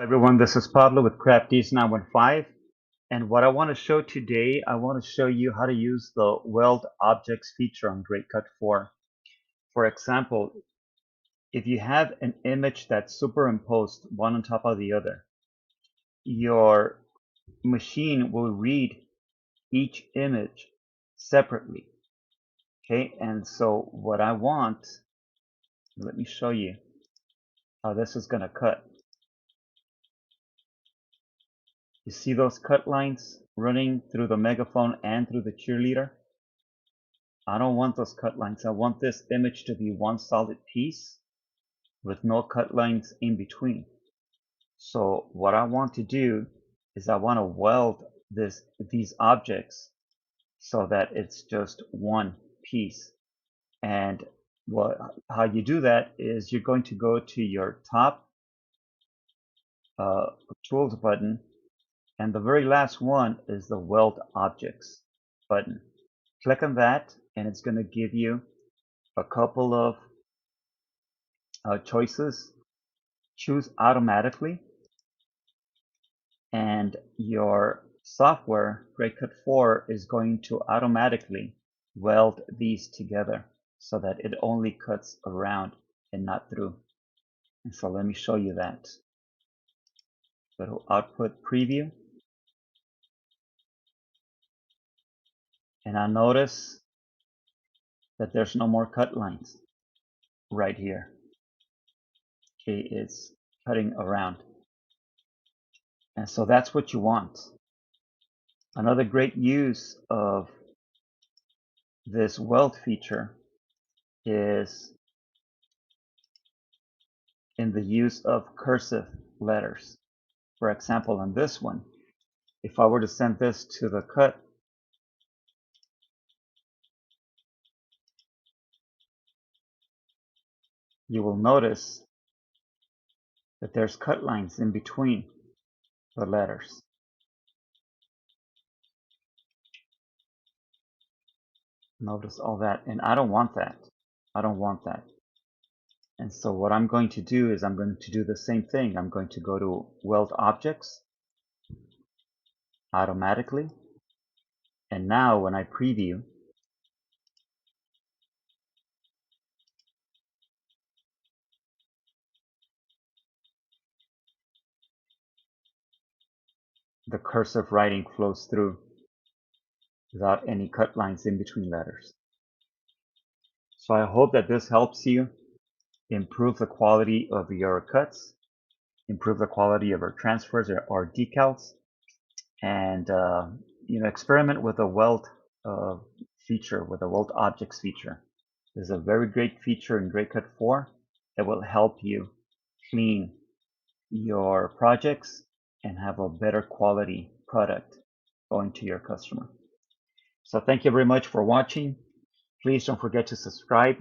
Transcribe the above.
Everyone, this is Pablo with Crafties 915, and what I want to show today, I want to show you how to use the Weld Objects feature on Cut 4. For example, if you have an image that's superimposed one on top of the other, your machine will read each image separately. Okay, and so what I want, let me show you how this is going to cut. You see those cut lines running through the megaphone and through the cheerleader? I don't want those cut lines. I want this image to be one solid piece with no cut lines in between. So what I want to do is I want to weld these objects so that it's just one piece. And how you do that is you're going to go to your top tools button, and the very last one is the Weld Objects button. Click on that, and it's going to give you a couple of choices. Choose automatically, and your software, Cut 4, is going to automatically weld these together so that it only cuts around and not through. And so let me show you that. Go to Output Preview, and I notice that there's no more cut lines right here. Okay, it's cutting around. And so that's what you want. Another great use of this weld feature is in the use of cursive letters. For example, on this one, if I were to send this to the cut, you will notice that there's cut lines in between the letters. Notice all that, and I don't want that. I don't want that. And so what I'm going to do is I'm going to do the same thing. I'm going to go to Weld Objects, automatically, and now when I preview, the cursive writing flows through without any cut lines in between letters. So I hope that this helps you improve the quality of your cuts, improve the quality of your transfers or decals, and experiment with the Weld feature, with the Weld Objects feature. This is a very great feature in Cut 4 that will help you clean your projects and have a better quality product going to your customer. So thank you very much for watching. Please don't forget to subscribe.